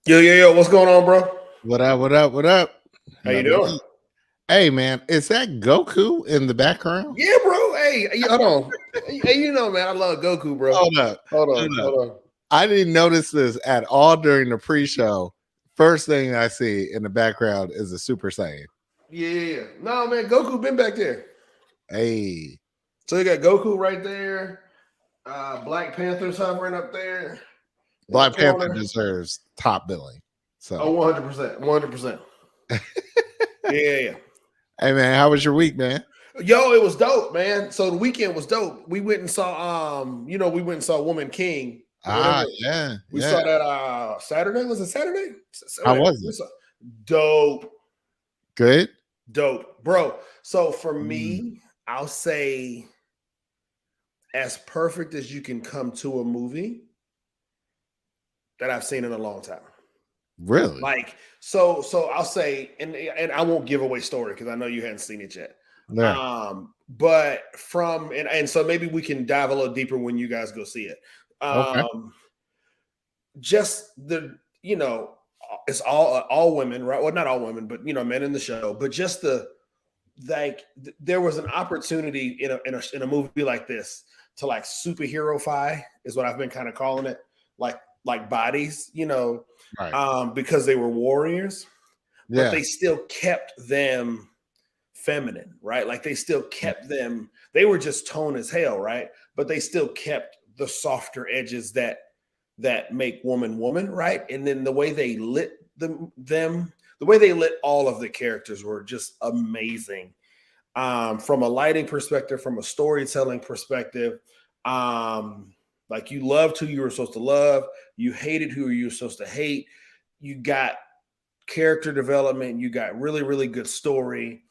Yo, what's going on, bro? What up? What up? What up? How you Another doing? week. Hey, man, is that Goku in the background? Yeah, bro. Hey, hold on. Hey, man, I love Goku, bro. Hold up. Hold on, Hold up. hold on. I didn't notice this at all during the pre-show. First thing I see in the background is a Super Saiyan. Yeah. No, man, Goku been back there. Hey, So you got Goku right there. Black Panther's hovering up there in the Black Panther corner. deserves top billing. Oh, So, 100%. 100%. Yeah. hey, man, how was your week, man? Yo, it was dope, man. So the weekend was dope. We went and saw we went and saw Woman King. Whatever. Yeah. We saw that Saturday. Was it Saturday? How was We it? saw dope. Good? Dope, bro. So for Mm, me, I'll say as perfect as you can come to a movie that I've seen in a long time. really? Like so I'll say, and I won't give away story because I know you hadn't seen it yet. Yeah. But from and so maybe we can dive a little deeper when you guys go see it. Okay. Just it's all women, right? Well, not all women, but men in the show. But just there was an opportunity in a movie like this to like superhero-fy is what I've been kind of calling it, like bodies, Right. because they were warriors, but Yeah. they still kept them feminine, right? Like they still kept them. They were just tone as hell, right? But they still kept the softer edges that make woman, right? And then the way they lit them, the way they lit all of the characters were just amazing. From a lighting perspective, from a storytelling perspective, like you loved who you were supposed to love, you hated who you were supposed to hate, you got character development, you got really, really good story.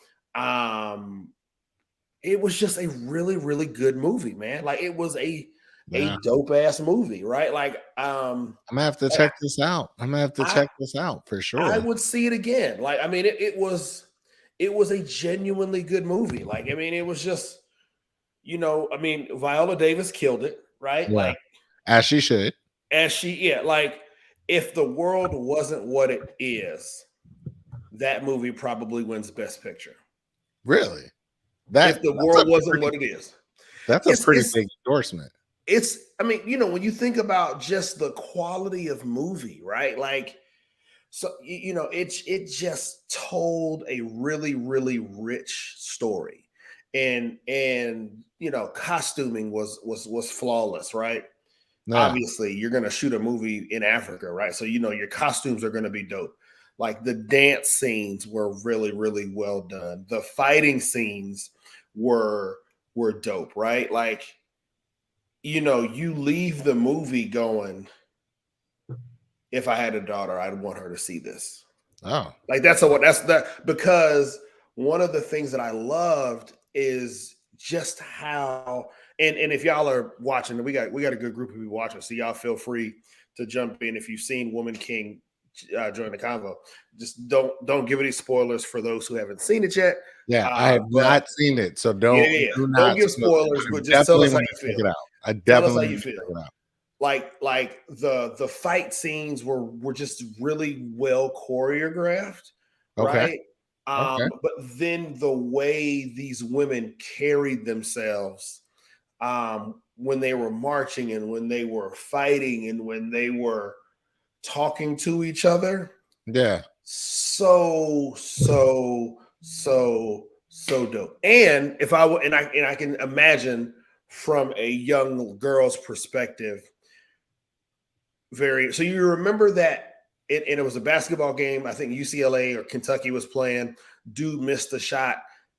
It was just a really, really good movie, man. Like it was a Yeah. dope ass movie, right? Like I'm gonna have to like check this out. I'm gonna have to I check this out for I sure. would see it again. Like I mean, it was a genuinely good movie. Like I mean, it was just I mean, Viola Davis killed it, right? Yeah, Like as she should. as like if the world wasn't what it is, that movie probably wins Best Picture. Really, If the that's a world wasn't pretty what it is, that's a it's pretty it's big endorsement. it's. I mean, when you think about just the quality of movie, right? Like, so it just told a really, really rich story, and costuming was flawless, right? Yeah, Obviously you're going to shoot a movie in Africa, right? So your costumes are going to be dope. Like the dance scenes were really, really well done. The fighting scenes were dope, right? Like you leave the movie going, if I had a daughter, I'd want her to see this. oh, Like that's that because one of the things that I loved is just how and if y'all are watching, we got a good group of people watching, so y'all feel free to jump in if you've seen Woman King. Join the convo. Just don't give any spoilers for those who haven't seen it yet. yeah. I have But not seen it, so yeah, do don't not give spoil it. spoilers, I but just tell definitely us how want you to check feel. it out. I Tell us how definitely you want to feel. check it out. Like the fight scenes were just really well choreographed, Okay, right? okay, But then the way these women carried themselves when they were marching and when they were fighting and when they were talking to each other, yeah, so dope. And if I and I can imagine from a young girl's perspective, so you remember that and it was a basketball game. I think UCLA or Kentucky was playing. Dude missed a shot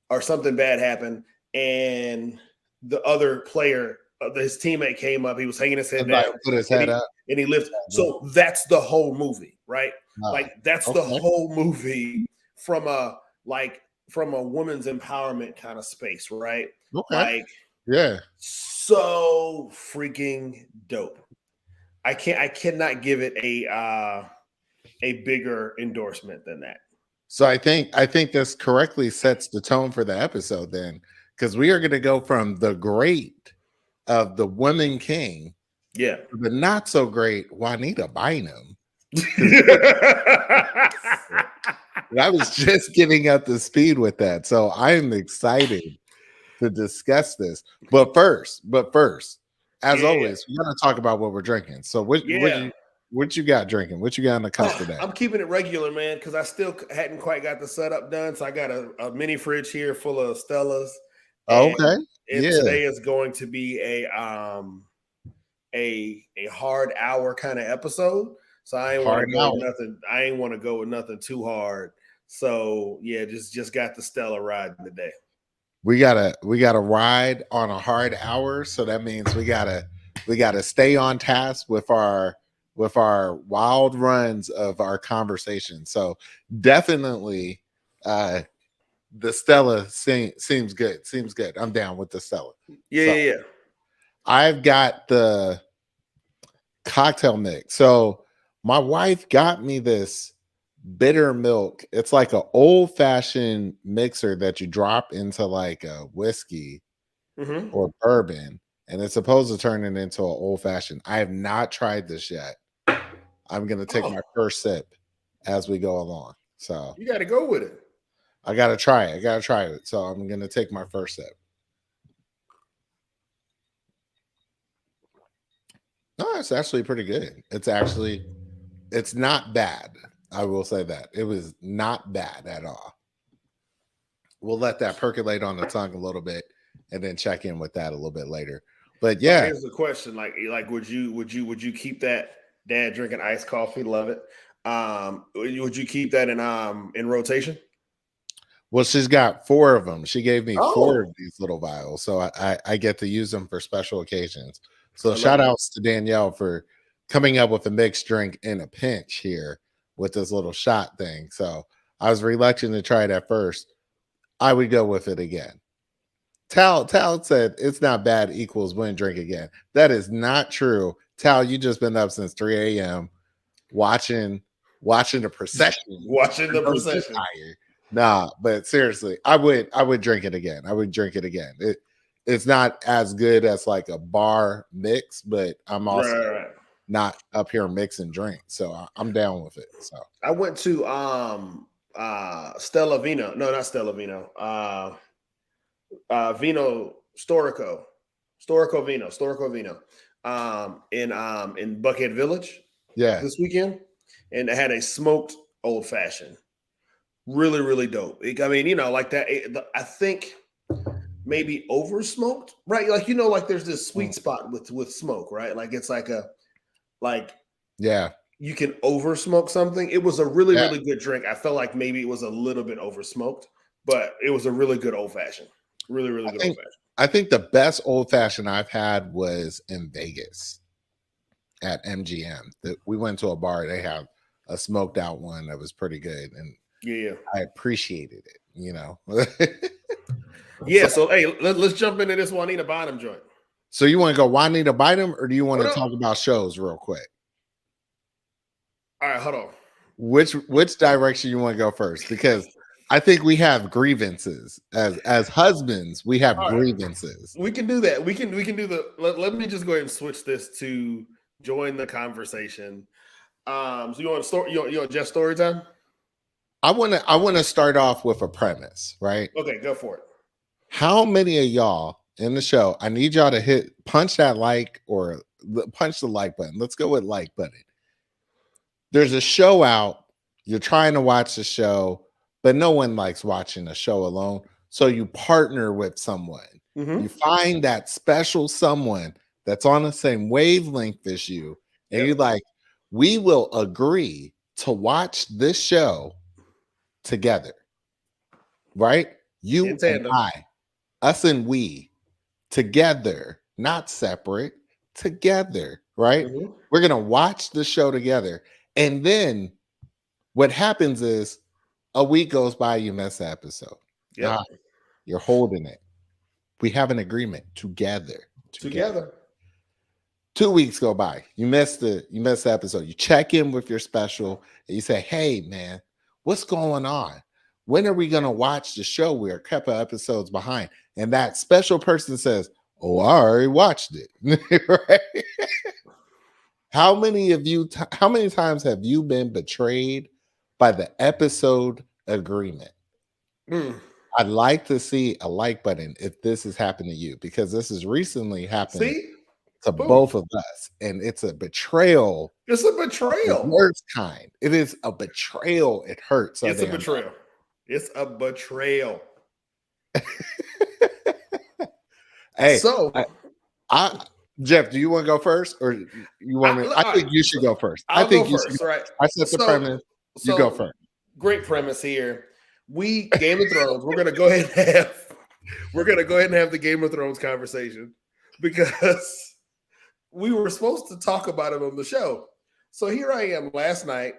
or something bad happened, and the other player, his teammate came up. He was hanging his head and like down, put his and head up. he lifted. So that's the whole movie, right? Oh, Like that's the okay, whole movie from a woman's empowerment kind of space, right? okay, Like yeah. so freaking dope. I cannot give it a bigger endorsement than that. So I think this correctly sets the tone for the episode then, because we are going to go from the great of the Woman King Yeah. to the not so great Juanita Bynum. And I was just getting up to speed with that. So I'm excited to discuss this. But first, as Yeah, always, we gotta talk about what we're drinking. So yeah. what you got drinking? What you got on the cup today? I'm keeping it regular, man, because I still hadn't quite got the setup done. So I got a mini fridge here full of Stellas, and Okay. Yeah. today is going to be a hard hour kind of episode. So I ain't want to Hard go with out. nothing. I ain't want to go with nothing too hard. So yeah, just got the Stella riding today. We gotta ride on a hard hour. So that means we gotta stay on task with our wild runs of our conversation. So definitely the Stella seems good. Seems good. I'm down with the Stella. Yeah, So yeah, yeah. I've got the cocktail mix. So my wife got me this bitter milk. It's like an old fashioned mixer that you drop into like a whiskey Mm-hmm. or bourbon, and it's supposed to turn it into an old fashioned. I have not tried this yet. I'm gonna take Oh, my first sip as we go along. So you got to go with it. I gotta try it. I gotta try it. So I'm gonna take my first sip. No, it's actually pretty good. It's not bad. I will say that. It was not bad at all. We'll let that percolate on the tongue a little bit and then check in with that a little bit later. But So yeah, here's the question: like, would you keep that dad drinking iced coffee? Love it. Would you keep that in rotation? well, she's got 4 of them. She gave me 4 Oh, of these little vials, so I get to use them for special occasions. So I love shout it. outs to Danielle for coming up with a mixed drink in a pinch here with this little shot thing. So I was reluctant to try it at first. I would go with it again. Tal said it's not bad equals win drink again. That is not true. Tal, you just been up since 3 a.m. watching the procession. Watching You're the gonna get procession. tired. Nah, but seriously, I would drink it again. I would drink it again. It's not as good as like a bar mix, but I'm Right, also right, right. not up here mixing drinks. So I'm down with it. So I went to Stella Vino. No, not Stella Vino. Vino Storico. Storico Vino. In Buckhead Village yeah. this weekend. And I had a smoked old fashioned. Really, really dope. I mean, like that. I think maybe over smoked, right? Like, like there's this Mm, sweet spot with smoke, right? Like it's like yeah. you can over smoke something. It was a really, Yeah. really good drink. I felt like maybe it was a little bit over smoked, but it was a really good old fashioned. Really, really I good old think fashioned. I think the best old fashioned I've had was in Vegas at MGM. That we went to a bar. They have a smoked out one that was pretty good, and Yeah, yeah. I appreciated it. Yeah. So hey, let's jump into this Juanita Bynum joint. So you want to go Juanita Bynum, or do you want What to up? talk about shows real quick? All right, hold on. Which direction you want to go first? Because I think we have grievances as husbands. We have All right. grievances. We can do that. We can do the let me just go ahead and switch this to join the conversation. So you want story you want just story time? I want to start off with a premise, right? Okay, go for it. How many of y'all in the show? I need y'all to punch that like or punch the like button. Let's go with like button. There's a show out. You're trying to watch the show, but no one likes watching a show alone. So you partner with someone. Mm-hmm. You find that special someone that's on the same wavelength as you, and you're Yep. like, we will agree to watch this show together, right? In You and tandem. I, us and we together, not separate, together, right? Mm-hmm. We're gonna watch the show together. And then what happens is a week goes by, you miss the episode. Yep. You're holding it. We have an agreement together. Together. 2 weeks go by. You miss the episode. You check in with your special and you say, hey man, what's going on? When are we gonna watch the show? We're a couple episodes behind. And that special person says, oh, I already watched it. Right? How many times have you been betrayed by the episode agreement? Mm. I'd like to see a like button if this has happened to you, because this has recently happened See? to Boom. both of us, and it's a betrayal. It's a The betrayal. worst kind. It is a betrayal. It hurts. It's a betrayal. It's a betrayal. Hey, So Jeff, do you want to go first, or you want me? I think you should go first. I'll I think go you first. should. Right. I set the premise. You go first. Great premise here. Game of Thrones. We're gonna go ahead and have the Game of Thrones conversation, because we were supposed to talk about it on the show. So here I am last night.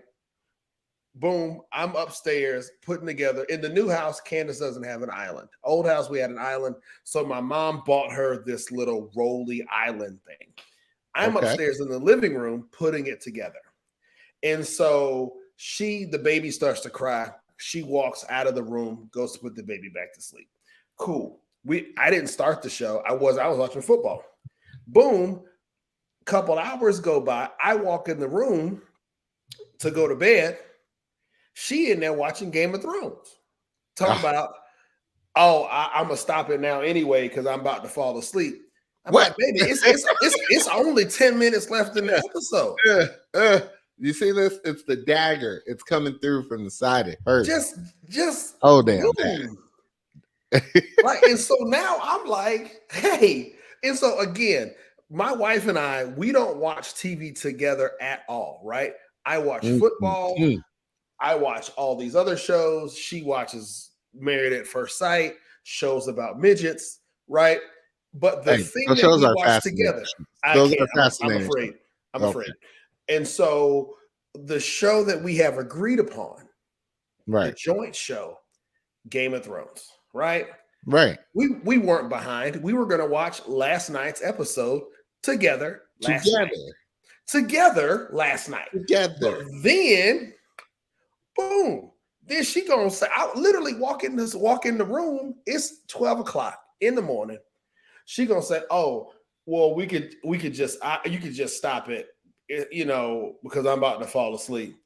Boom, I'm upstairs putting together. In the new house, Candace doesn't have an island. Old house, we had an island. So my mom bought her this little rolly island thing. I'm upstairs in the living room putting it together. And so the baby starts to cry. She walks out of the room, goes to put the baby back to sleep. Cool. I didn't start the show. I was watching football. Boom. Couple hours go by. I walk in the room to go to bed. She in there watching Game of Thrones. Talking about, I'm gonna stop it now anyway because I'm about to fall asleep. I'm like, baby, it's only 10 minutes left in the episode. You see this? It's the dagger. It's coming through from the side. It hurts. Just oh damn. Like, and so now I'm like, hey, and so again, my wife and I, we don't watch TV together at all, right? I watch football. I watch all these other shows. She watches Married at First Sight, shows about midgets, right? But the thing that we watch together, I'm afraid. And so the show that we have agreed upon, the joint show, Game of Thrones, right? Right. We weren't behind. We were going to watch last night's episode together last night. But then, boom. Then she gonna say, I literally walk in the room. It's 12 o'clock in the morning. She gonna say, oh, well, you could just stop it, because I'm about to fall asleep.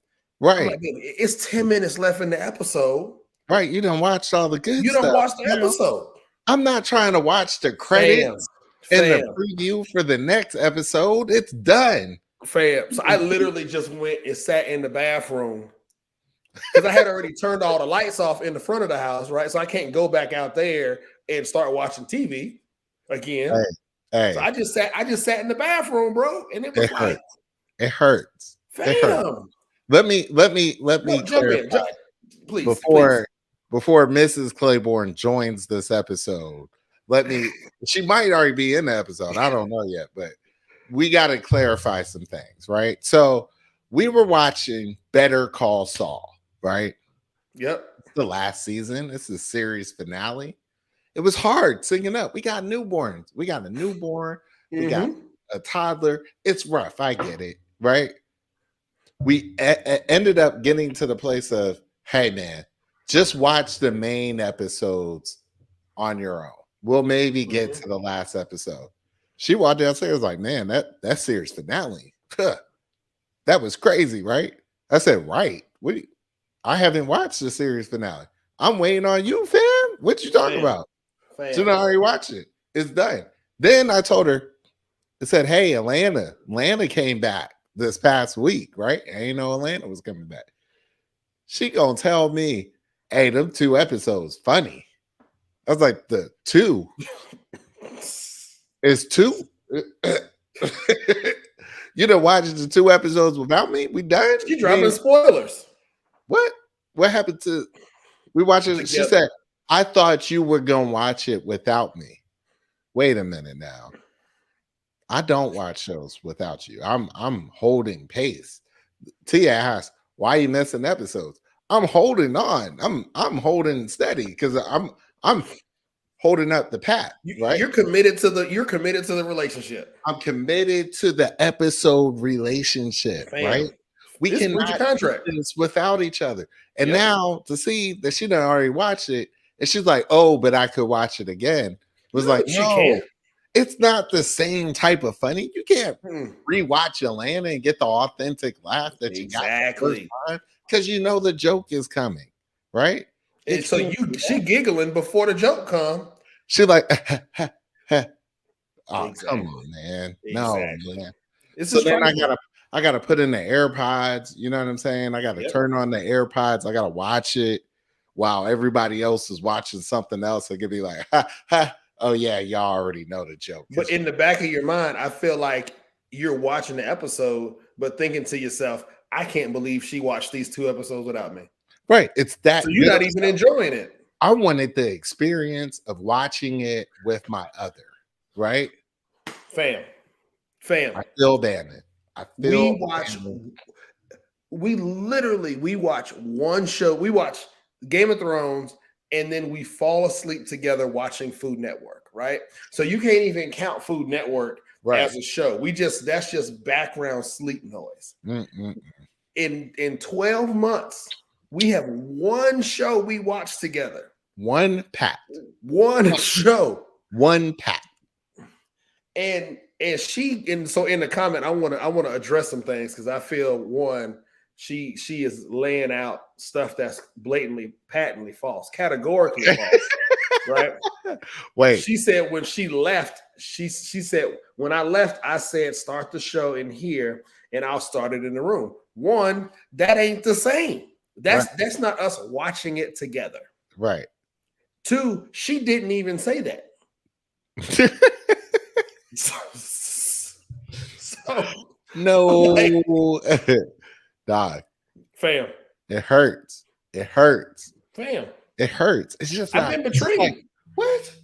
Right. Like, it's 10 minutes left in the episode. Right. You done watched all the good stuff. You done watched the episode. I'm not trying to watch the credits and the preview for the next episode. It's done. Fam. So I literally just went and sat in the bathroom because I had already turned all the lights off in the front of the house, right? So I can't go back out there and start watching TV again. Hey. So I just sat in the bathroom, bro, and it was like it hurts. Fam. It hurts. Let me jump in, please. Before Mrs. Claiborne joins this episode, she might already be in the episode. I don't know yet, but we got to clarify some things, right? So we were watching Better Call Saul, right? Yep. It's the last season. It's the series finale. It was hard syncing up. We got newborns. We got a newborn. We got a toddler. It's rough. I get it, right? We ended up getting to the place of, hey, man, just watch the main episodes on your own. We'll maybe get to the last episode. She walked downstairs like, man, that series finale, that was crazy, right? I said, right. I haven't watched the series finale. I'm waiting on you, fam. What you talking about? She already watched it. It's done. Then I told her, I said, hey, Atlanta came back this past week, right? I didn't know Atlanta was coming back. She gonna tell me, hey, them 2 episodes funny. I was like, the 2 is 2. You done watched the 2 episodes without me? We done? She dropping spoilers. What happened to we watched it? She said, I thought you were gonna watch it without me. Wait a minute now. I don't watch shows without you. I'm holding pace. Tia asked, why are you missing episodes? I'm holding on. I'm holding steady because I'm holding up the path. Right? You're committed to the relationship. I'm committed to the episode relationship. Fam. Right? We cannot do this without each other. And now to see that she done already watched it, and she's like, "Oh, but I could watch it again." It was like, no. it's not the same type of funny. You can't Hmm. rewatch Atlanta and get the authentic laugh that you got the first Exactly. time because you know the joke is coming, right? You And so can't do she that. giggling before the joke come. She like, oh, come Exactly. on, man. No, Exactly. man. This So is then crazy. I gotta put in the AirPods. You know what I'm saying? I gotta Yep. turn on the AirPods. I gotta watch it while everybody else is watching something else. It could be like, ha, ha. Oh yeah, y'all already know the joke. But in the back of your mind, I feel like you're watching the episode, but thinking to yourself, I can't believe she watched these 2 episodes without me. Right. It's So that you're good. not even enjoying it. I wanted the experience of watching it with my other, right? Fam. I Fam. feel damn it. I feel We watch damn it. we watch one show. We watch Game of Thrones and then we fall asleep together watching Food Network, right? So you can't even count Food Network Right. as a show. That's just background sleep noise. Mm-mm. In 12 months, we have one show we watch together. One pat. One show. One pat. And so in the comment, I want to address some things because I feel one, she is laying out stuff that's blatantly, patently false, categorically false, right? Wait. She said when she left, she said when I left, I said start the show in here and I'll start it in the room. One, that ain't the same. That's not us watching it together. Right. Two, she didn't even say that. So No. like, Dog. fam. It hurts. It hurts. Fam. It hurts. It's just I've not, been betrayed. like, what?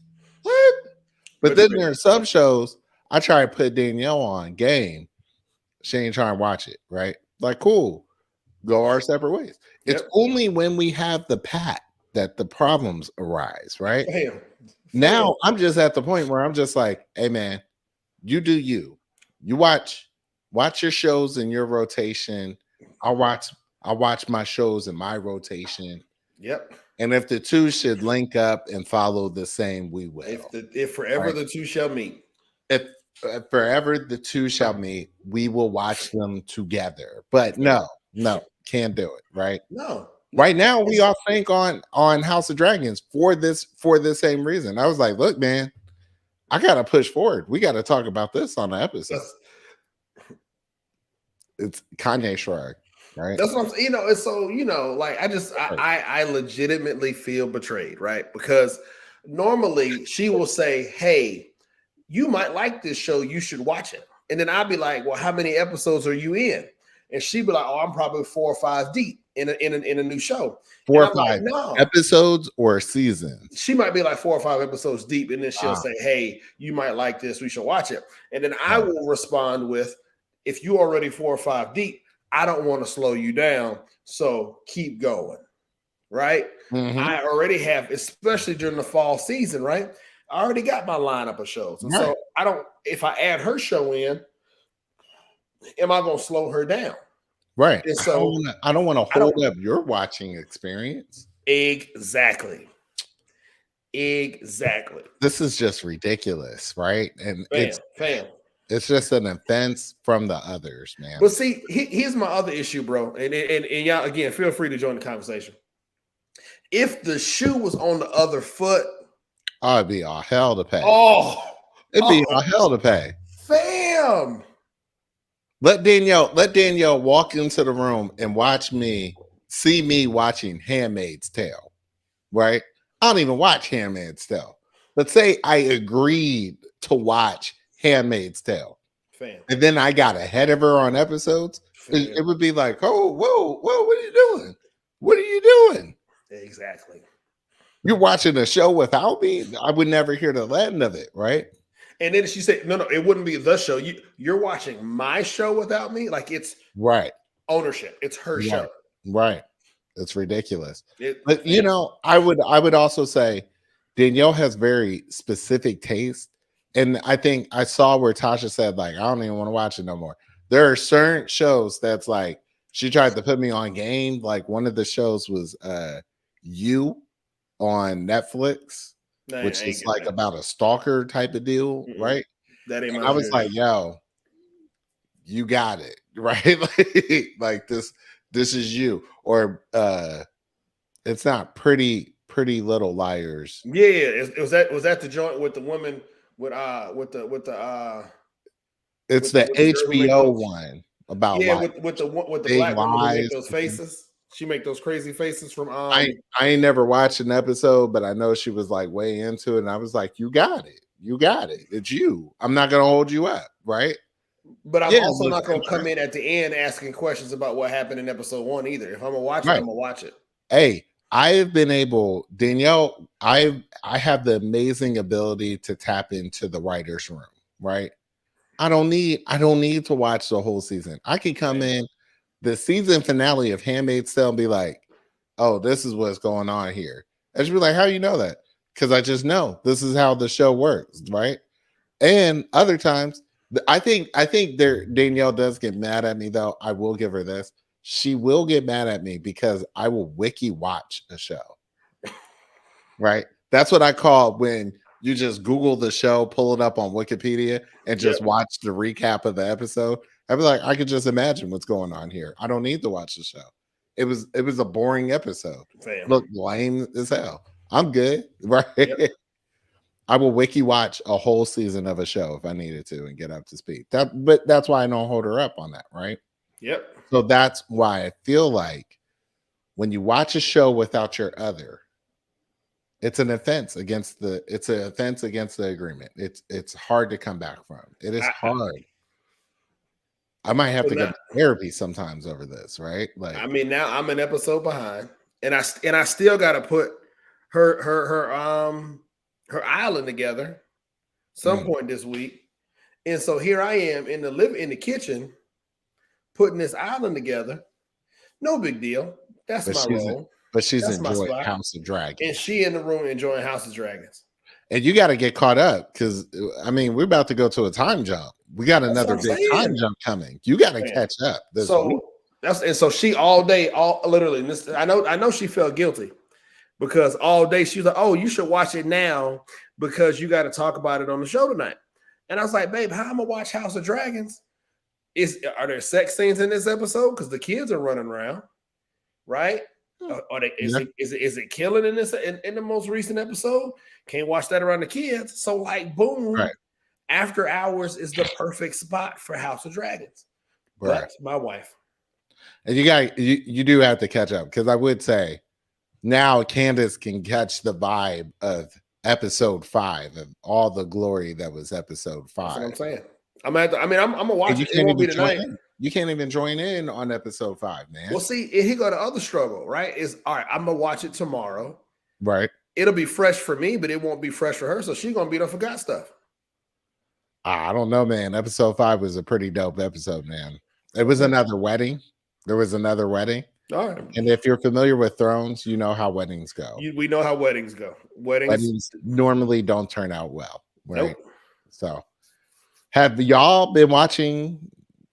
What? But then Betrayed. there are some shows I try to put Danielle on game. She ain't trying to watch it, right? Like, cool. Go our separate ways. It's Yep. only when we have the pat that the problems arise, right? Fam. Now I'm just at the point where I'm just like, hey man, you do you. You watch your shows in your rotation. I'll watch my shows in my rotation. Yep. And if the two should link up and follow the same, we will. If forever Right. the two shall meet. If forever the two shall meet, we will watch them together. But no, can't do it, right? No. Right now, we all think on House of Dragons for this same reason. I was like, look, man, I gotta push forward. We got to talk about this on the episode. It's Kanye Shrug, right? That's what I'm saying. It's so, like I legitimately feel betrayed, right? Because normally she will say, hey, you might like this show, you should watch it. And then I'll be like, well, how many episodes are you in? And she'd be like, oh, I'm probably 4 or 5 deep in a new show. 4 or I'm 5 like, no. episodes or seasons. She might be like 4 or 5 episodes deep, and then she'll say, hey, you might like this, we should watch it. And then I will respond with, if you already 4 or 5 deep, I don't want to slow you down, so keep going, right? Mhm. I already have, especially during the fall season, right? I already got my lineup of shows. And so if I add her show in, am I going to slow her down? Right. And so I don't want to hold up your watching experience. Exactly. This is just ridiculous, right? And fam. It's just an offense from the others, man. But see, here's my other issue, bro. And y'all, again, feel free to join the conversation. If the shoe was on the other foot, it'd be a hell to pay. It'd be a hell to pay. Fam. Let Danielle walk into the room and see me watching Handmaid's Tale, right? I don't even watch Handmaid's Tale. But say I agreed to watch Handmaid's Tale. Fam. And then I got ahead of her on episodes. It would be like, oh, whoa, what are you doing? What are you doing? Exactly. You're watching a show without me? I would never hear the end of it, right? And then she said, no, it wouldn't be the show. You're watching my show without me? Like it's right. Ownership. It's her show. Right. It's ridiculous. But I would also say Danielle has very specific taste. And I think I saw where Tasha said, like, I don't even want to watch it no more. There are certain shows that's like, she tried to put me on game. Like one of the shows was You on Netflix. Nah, which I ain't is get like that. about a stalker type of deal, Mm-mm. right? That ain't And my I was genre. like, yo, you got it, right? like this is you. Or it's not pretty little liars. Yeah, was that the joint with the woman It's the with the girl who make HBO those. one about Yeah, like with the big black woman who make lies. those faces. She make those crazy faces from I ain't never watched an episode, but I know she was like way into it, and I was like, "You got it, you got it. It's you. I'm not gonna hold you up, right?" But I'm Yeah, it also looks not gonna come in interesting, at the end asking questions about what happened in episode 1 either. If I'm gonna watch it, right? I'm gonna watch it. Hey, I have been able, Danielle. I have the amazing ability to tap into the writers' room, right? I don't need to watch the whole season. I can come Man. in the season finale of Handmaid's Tale and be like, "Oh, this is what's going on here." I should be like, "How you know that?" Because I just know this is how the show works, right? And other times, I think there Danielle does get mad at me though. I will give her this. She will get mad at me because I will wiki watch a show, right? That's what I call when you just Google the show, pull it up on Wikipedia, and just Yep, watch the recap of the episode. I'd be like, I could just imagine what's going on here. I don't need to watch the show. It was a boring episode. fam. Look lame as hell. I'm good, right? Yep, I will wiki watch a whole season of a show if I needed to and get up to speed. But that's why I don't hold her up on that, right? yep. So that's why I feel like when you watch a show without your other, it's an offense against the agreement. It's hard to come back from. It is I hard. I might have so to go now, to therapy sometimes over this, right? Like, I mean, now I'm an episode behind, and I still got to put her island together some mm, point this week. And so here I am in the kitchen putting this island together. No big deal. That's but my she's role. but she's That's my enjoyed spot. House of And Dragons. she in the room enjoying House of Dragons. And you got to get caught up because I mean, we're about to go to a time jump. We got That's what another I'm big time saying. jump coming. You got to Man. catch up this week. So so she all day, all literally. And this, I know she felt guilty because all day she was like, "Oh, you should watch it now because you got to talk about it on the show tonight." And I was like, "Babe, how am I gonna watch House of Dragons? Are there sex scenes in this episode? Because the kids are running around, right? Are they? Yeah, Is it killing in this in the most recent episode? Can't watch that around the kids. So like, boom, right, After Hours is the perfect spot for House of Dragons. right. But my wife, And you do have to catch up because I would say now Candace can catch the vibe of episode 5 of all the glory that was episode that's what 5. I'm saying. I'm gonna And watch you it. It can't won't be even join tonight. in. You can't even join in on episode 5, man. Well, see, and here go the other struggle, right? Is all right, I'm gonna watch it tomorrow. Right. It'll be fresh for me, but it won't be fresh for her. So she's gonna be done forgot stuff. I don't know, man. Episode 5 was a pretty dope episode, man. It was Okay. another wedding. There was another wedding. All right. And if you're familiar with Thrones, you know how weddings go. We know how weddings go. Weddings, Weddings normally don't turn out well, right? nope. So, have y'all been watching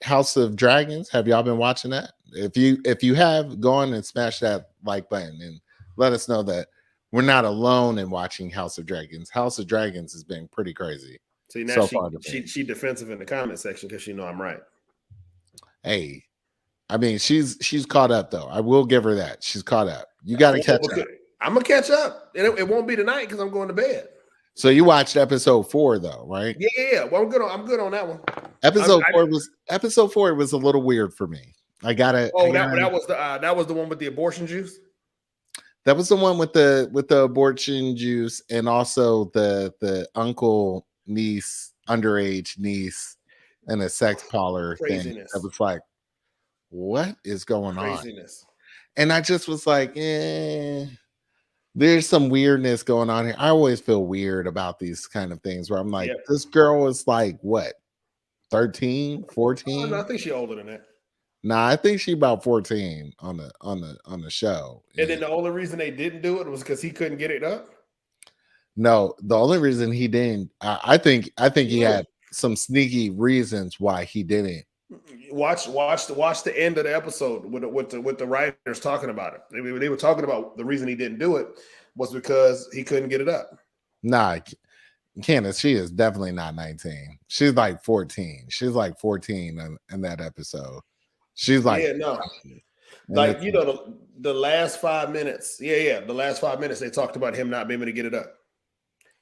House of Dragons? Have y'all been watching that? If you have, go on and smash that like button and let us know that we're not alone in watching House of Dragons. House of Dragons has been pretty crazy See, now so far to me. she defensive in the comment section because she know I'm right. Hey, I mean, she's caught up though. I will give her that. She's caught up. You got to catch up. I'm gonna catch up, and it won't be tonight because I'm going to bed. So you watched episode 4 though, right? Yeah. Well, I'm good on that one. Episode 4 was a little weird for me. That was the one with the abortion juice. That was the one with the abortion juice and also the uncle niece, underage niece, and a sex parlor thing. Craziness. That was like, what is going on? Craziness. And I just was like, there's some weirdness going on here. I always feel weird about these kind of things where I'm like, Yep. this girl is like what, 13, Oh, 14? no, I think she's older than that. Nah, I think she about 14 on the show. And then the only reason they didn't do it was because he couldn't get it up. No, the only reason he didn't, I think he had some sneaky reasons why he didn't. Watch the end of the episode with the writers talking about it. They were talking about the reason he didn't do it was because he couldn't get it up. Nah, Candace, she is definitely not 19. She's like 14. She's like 14 in that episode. She's like, Yeah, no. and Like, you know, the last 5 minutes. Yeah. The last 5 minutes they talked about him not being able to get it up.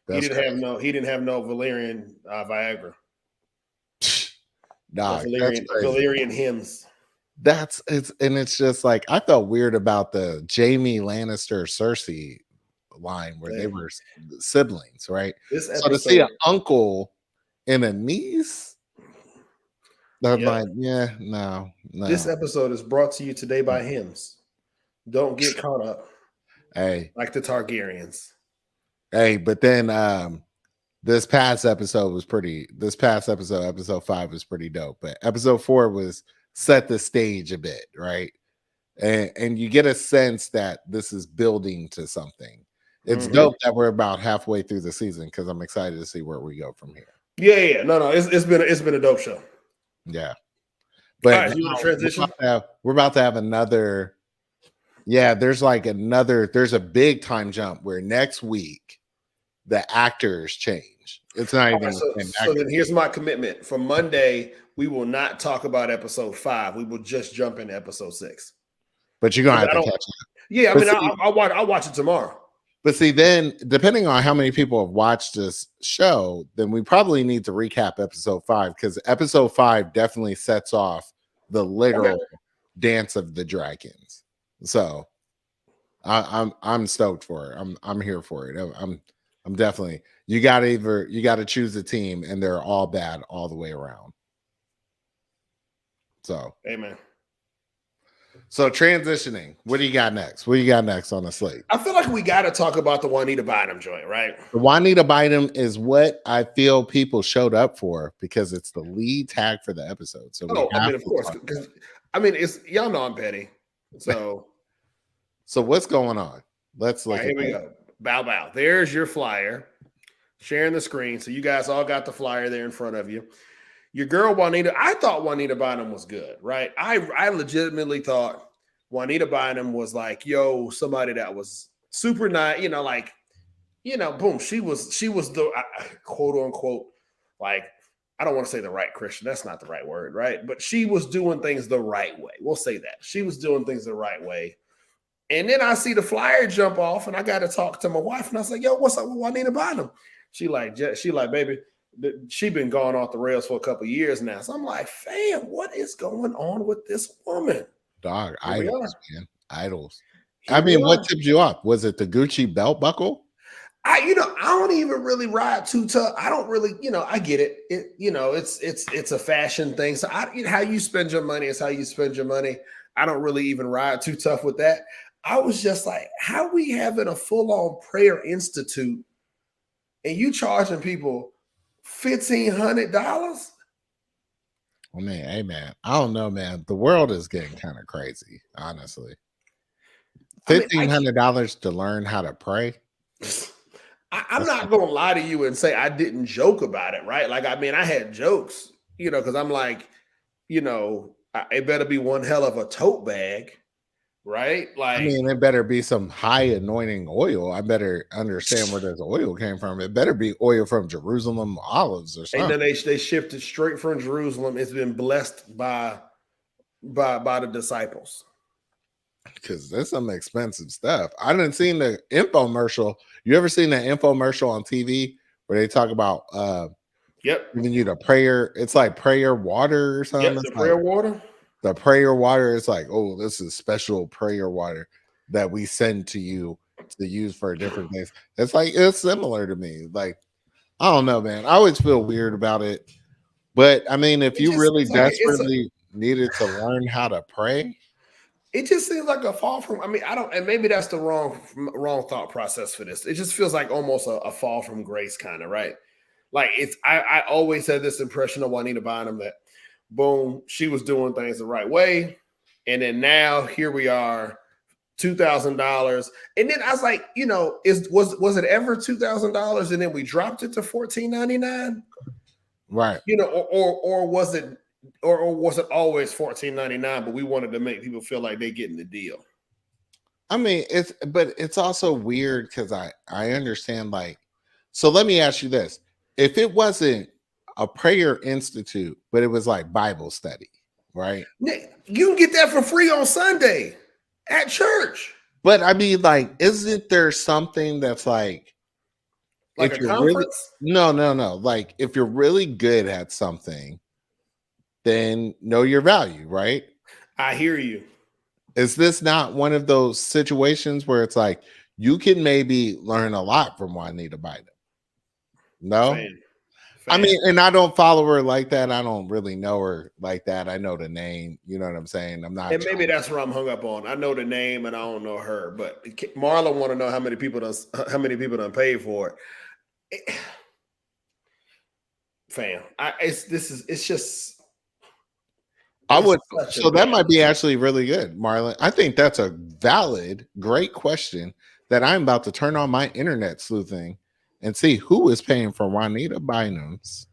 He didn't have no Valerian Viagra. Nah, Valerian hymns. It's just like I felt weird about the Jamie Lannister Cersei line where they were siblings, right? So to see an uncle and a niece, I'm like, yeah, no. This episode is brought to you today by hymns. Don't get caught up. Hey, like the Targaryens. Hey, but then this past episode, episode 5 was pretty dope. But episode 4 was set the stage a bit, right? And you get a sense that this is building to something. It's dope that we're about halfway through the season because I'm excited to see where we go from here. Yeah. No. It's been a dope show. Yeah. But right, you want to transition? We're about to have another. Yeah, there's a big time jump where next week the actors change. It's not even so then here's my commitment. For Monday, we will not talk about episode 5. We will just jump into episode 6. But you're gonna have to catch up. Yeah, I mean, I'll watch it tomorrow. But see, then depending on how many people have watched this show, then we probably need to recap episode 5 because episode 5 definitely sets off the literal dance of the dragons. So I'm stoked for it. I'm here for it. I'm definitely you gotta choose a team and they're all bad all the way around. So amen. So transitioning, what do you got next? What do you got next on the slate? I feel like we got to talk about the Juanita Bynum joint, right? The Juanita Bynum is what I feel people showed up for because it's the lead tag for the episode. So of course, because it's y'all know I'm petty. So, so what's going on? Let's look. Here we go. Bow. There's your flyer. Sharing the screen, so you guys all got the flyer there in front of you. Your girl Juanita, I thought Juanita Bynum was good, right? I legitimately thought Juanita Bynum was like, somebody that was super nice, boom. She was the quote unquote, like, I don't want to say the right Christian. That's not the right word, right? But she was doing things the right way. We'll say that. She was doing things the right way. And then I see the flyer jump off and I got to talk to my wife and I was like, what's up with Juanita Bynum? She like, baby, she been gone off the rails for a couple of years now. So I'm like, fam, what is going on with this woman? Dog, idols, man. Idols. What tipped you off? Was it the Gucci belt buckle? I don't even really ride too tough. I don't really, I get it. It's a fashion thing. So how you spend your money is how you spend your money. I don't really even ride too tough with that. I was just like, how we having a full-on prayer institute and you charging people $1,500? I mean, hey man, I don't know, man. The world is getting kind of crazy, honestly. $1,500 to learn how to pray. I'm not gonna lie to you and say I didn't joke about it, right? Like, I had jokes, because I'm like, it better be one hell of a tote bag. Right? Like, it better be some high anointing oil. I better understand where this oil came from. It better be oil from Jerusalem olives or something. And then they shipped it straight from Jerusalem. It's been blessed by the disciples. Because there's some expensive stuff. I didn't see the infomercial. You ever seen the infomercial on TV where they talk about giving you the prayer? It's like prayer water or something. Yep, the prayer water. The prayer water is like, oh, this is special prayer water that we send to you to use for different things. It's similar to me. Like, I don't know, man. I always feel weird about it. But if you really desperately needed to learn how to pray, it just seems like a fall from. and maybe that's the wrong thought process for this. It just feels like almost a fall from grace, kind of, right? Like I always had this impression of Juanita Bynum that, boom, she was doing things the right way. And then now here we are, $2,000. And then I was like, was it ever $2,000? And then we dropped it to $1,499? Right. Or was it always $1,499, but we wanted to make people feel like they're getting the deal? It's also weird because I understand, like, So let me ask you this: if it wasn't a prayer institute, but it was like Bible study, right? Nick, you can get that for free on Sunday at church, But I mean, like, isn't there something that's like, like a if you're really conference. no, like if you're really good at something, then know your value, right? I hear you. Is this not one of those situations where it's like you can maybe learn a lot from Juanita Bynum? No, Fan, I fan. mean, and I don't follow her like that. I don't really know her like that. I know the name. You know what I'm saying? I'm not And maybe trying. that's where I'm hung up on. I know the name and I don't know her, but Marlon want to know how many people done paid for it. Fam, it's just I it's would. such a So that bad might be look. actually really good, Marlon. I think that's a valid, great question that I'm about to turn on my internet sleuthing and see who is paying for Juanita Bynum's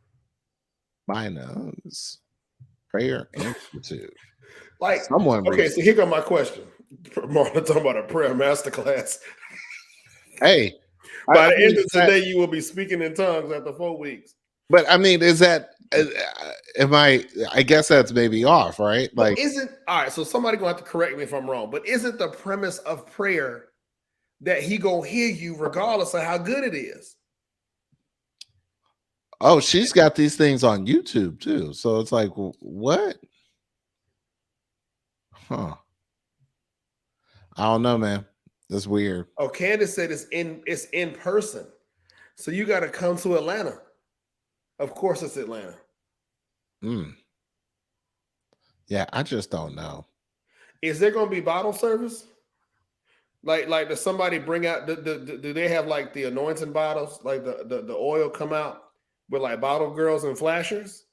Prayer Institute. Like, Someone okay, reached. so here come my question. Marlon talking about a prayer masterclass. Hey, By the I mean, end of today, you will be speaking in tongues after 4 weeks. but I mean, is that? Am I? I guess that's maybe off, right? But Like, isn't all right? So somebody gonna have to correct me if I'm wrong. But isn't the premise of prayer that he gonna hear you regardless of how good it is? oh, she's got these things on YouTube too. So it's like, what? Huh? I don't know, man. That's weird. Oh, Candace said it's in person. So you got to come to Atlanta. Of course, it's Atlanta. Mm. Yeah, I just don't know. Is there going to be bottle service? Like, does somebody bring out? Do they have like the anointing bottles, like the oil come out with like bottle girls and flashers?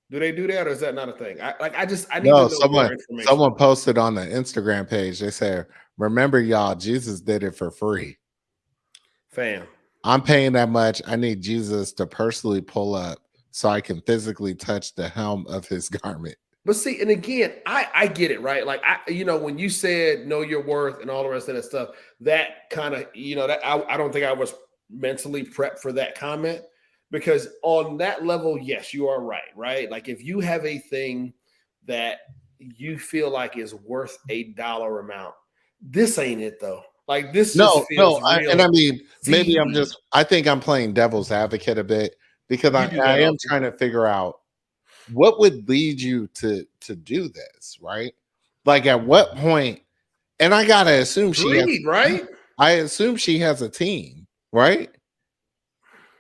Do they do that, or is that not a thing? I need to No, know more information. someone posted on the Instagram page. They said, "Remember, y'all, Jesus did it for free. Fam. I'm paying that much. I need Jesus to personally pull up so I can physically touch the hem of his garment." But see, and again, I get it, right? Like when you said know your worth and all the rest of that stuff, that kind of, that I don't think I was mentally prepped for that comment, because on that level, yes, you are right, right? Like if you have a thing that you feel like is worth a dollar amount, this ain't it though. Like this just No, no, feels and I real mean, maybe I'm seedy. just. I think I'm playing devil's advocate a bit because You do I that am often. trying to figure out what would lead you to do this, right? Like at what point? And I gotta assume she has. Greed, right? I assume she has a team, right?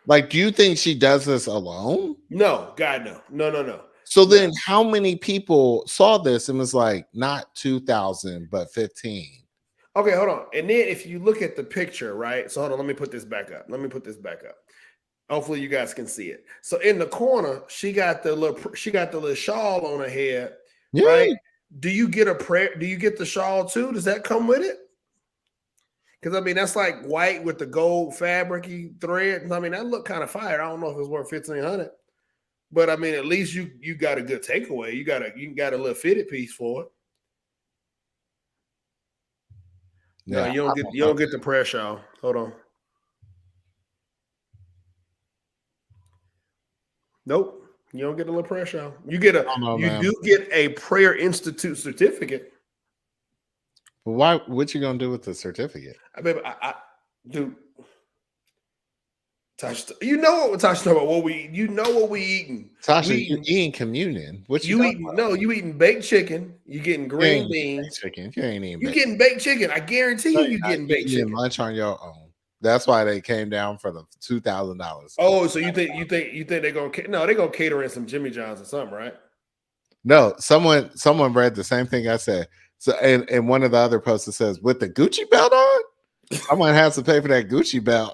Like, do you think she does this alone? No, God, no. No, no, no. So No. then, how many people saw this and was like, not 2,000, but 15? Okay, hold on. And then if you look at the picture, right? So hold on, let me put this back up. Hopefully you guys can see it. So in the corner, she got the little shawl on her head, Yeah. right? Do you get a prayer? Do you get the shawl too? Does that come with it? Because I mean, that's like white with the gold fabricy thread. I mean, that look kind of fire. I don't know if it's worth 1,500, but I mean, at least you got a good takeaway. You got a little fitted piece for it. No, Yeah. you don't get the prayer shawl. Hold on. Nope. You don't get a little prayer shawl. I don't know, You man. do get a prayer institute certificate. But why? What you gonna do with the certificate? I dude. Tasha, you know what Tasha talking about? You know what we eating? Tasha, you We eating communion? What you you talking eating about? no, you eating baked chicken. You getting You ain't green eating baked beans. chicken. You ain't eating You baked. getting baked chicken. I guarantee No, you you're not. getting You baked eating chicken. lunch on your own. That's why they came down for the $2,000. Oh, so you think they're gonna cater in some Jimmy John's or something, right? No, someone read the same thing I said. So and one of the other posts that says with the Gucci belt on, someone has to pay for that Gucci belt.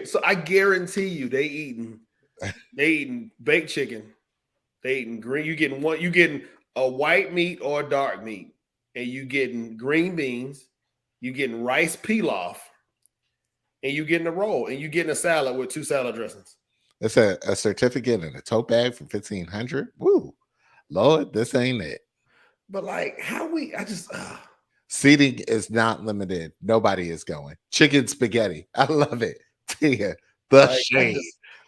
So I guarantee you they eating baked chicken. They eating green. You getting a white meat or a dark meat, and you getting green beans. You getting rice pilaf, and you getting a roll, and you getting a salad with 2 salad dressings. It's a certificate and a tote bag for 1,500. Woo, Lord, this ain't it. But like, how we? I just Seating is not limited. Nobody is going. Chicken spaghetti. I love it. Tia, the Like, shade.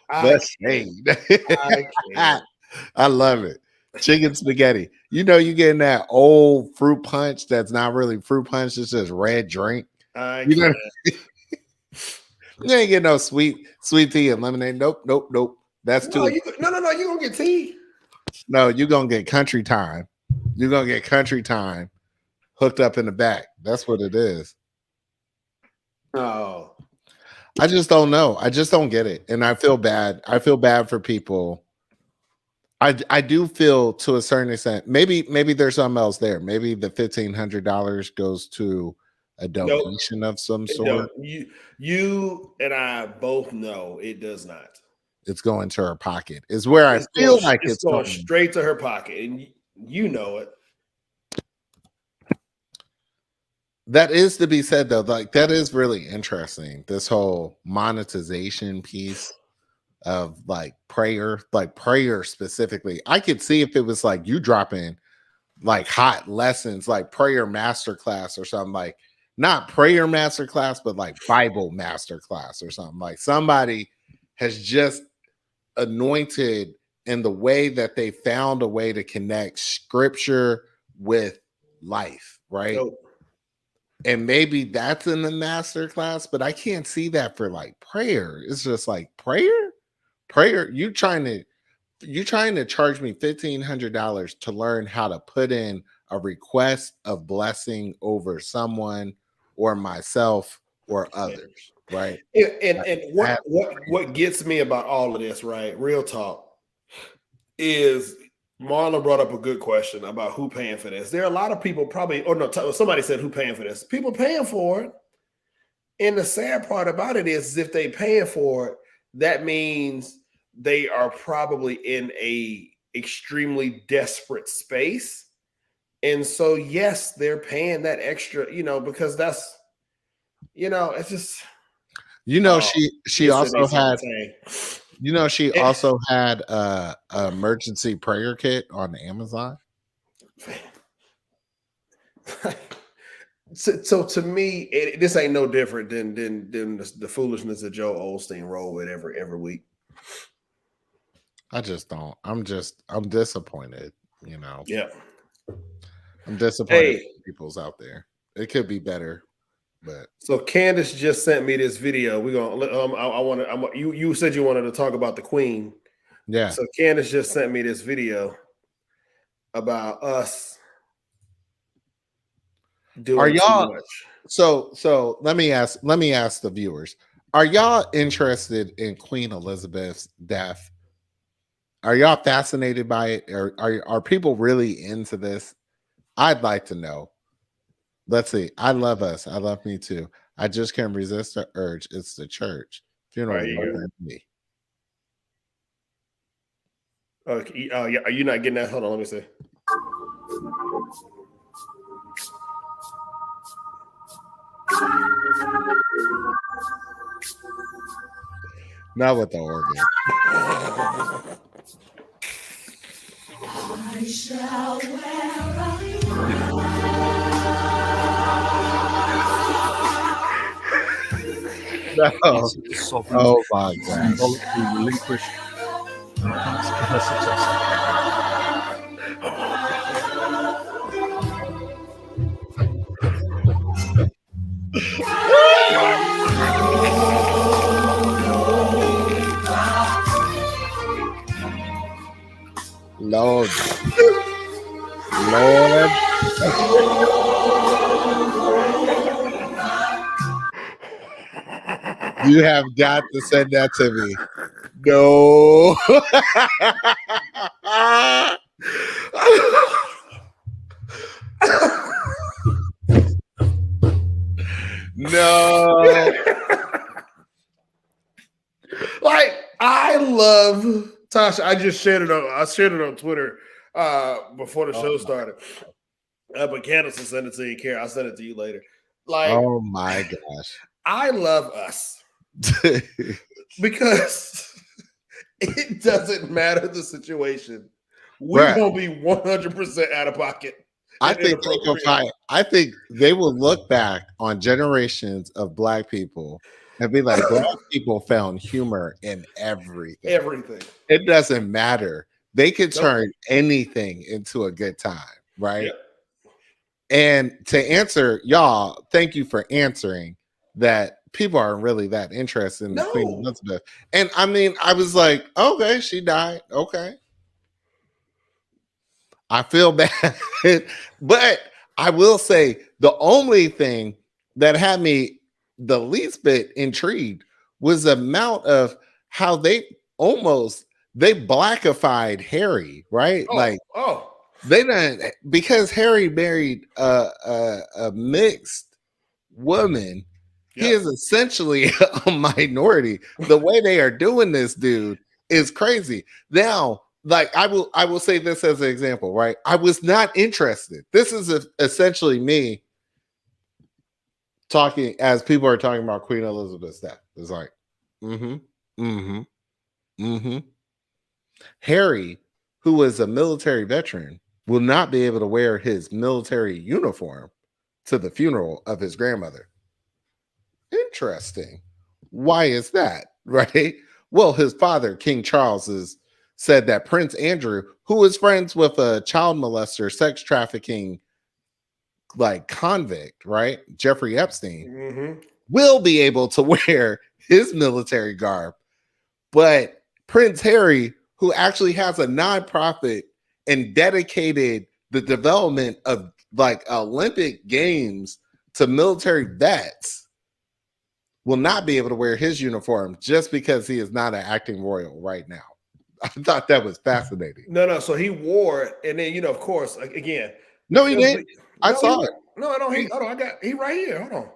I The can't. shade. I can't. I love it. Chicken spaghetti. You know, you getting that old fruit punch that's not really fruit punch, it's just red drink. I You know, can't. you ain't getting no sweet tea and lemonade. Nope. That's No, too. no. You gonna get tea. No, you're gonna get country time. You're gonna get country time hooked up in the back. That's what it is. Oh, I just don't know. I just don't get it. And I feel bad. I feel bad for people. I do feel to a certain extent, maybe there's something else there. Maybe the $1,500 goes to a nope. donation of some It sort. don't. You and I both know it does not. It's going to her pocket. Is where I feel like it's going going. straight to her pocket, and you know it. That is to be said though. Like that is really interesting. This whole monetization piece of like prayer specifically. I could see if it was like you dropping like hot lessons, like prayer masterclass or something, like not prayer masterclass, but like Bible masterclass or something. Like somebody has just anointed in the way that they found a way to connect scripture with life, right? Nope. And maybe that's in the master class, but I can't see that for like prayer. It's just like prayer. You trying to charge me $1,500 to learn how to put in a request of blessing over someone or myself or others, right? And what gets me about all of this, right? Real talk, is Marlon brought up a good question about who paying for this. There are a lot of people probably, or no, somebody said who paying for this. People paying for it. And the sad part about it is if they paying for it, that means they are probably in a extremely desperate space. And so, yes, they're paying that extra, because that's, it's just, she also had, she Eh, also had a emergency prayer kit on Amazon. So to me, this ain't no different than the foolishness that Joe Osteen roll with every week. I just don't. I'm disappointed. Yeah. I'm disappointed. People's out there. It could be better, but so Candace just sent me this video. We're gonna. You said you wanted to talk about the Queen. Yeah. So Candace just sent me this video about us doing too much. So let me ask the viewers: are y'all interested in Queen Elizabeth's death? Are y'all fascinated by it? Or are people really into this? I'd like to know. Let's see. I love us. I love me too. I just can't resist the urge. It's the church. Funeral more than me. Okay. Yeah. Are you not getting that? Hold on. Let me see. Not with the organ. I shall wear No. Oh my God. Relinquish. Lord. You have got to send that to me. No. No. Like, I love Tasha. I shared it on Twitter before the show started. But Candace will send it to you, Karen. I'll send it to you later. Like, oh my gosh. I love us because it doesn't matter the situation. We're gonna be 100% out of pocket. I think they can find. I think they will look back on generations of Black people and be like, Black people found humor in everything. Everything. It doesn't matter. They can Nope. turn anything into a good time, right? Yep. And to answer y'all, thank you for answering that. People aren't really that interested in the Queen No. Elizabeth. And I mean, I was like, okay, she died. Okay. I feel bad. But I will say the only thing that had me the least bit intrigued was the amount of how they blackified Harry, right? Like Oh. they done, because Harry married a mixed woman. He Yep. is essentially a minority. The way they are doing this, dude, is crazy. Now, like I will say this as an example, right? I was not interested. This is essentially me talking as people are talking about Queen Elizabeth's death. It's like, Harry, who was a military veteran, will not be able to wear his military uniform to the funeral of his grandmother. Interesting. Why is that? Right? Well, his father, King Charles, said that Prince Andrew, who was friends with a child molester, sex trafficking, like convict, right? Jeffrey Epstein, will be able to wear his military garb. But Prince Harry, who actually has a nonprofit and dedicated the development of like Olympic Games to military vets, will not be able to wear his uniform just because he is not an acting royal right now. I thought that was fascinating. No. So he wore it, and then of course, again. No, he didn't. I saw it. No, I don't. Hold on, I got he right here. Hold on.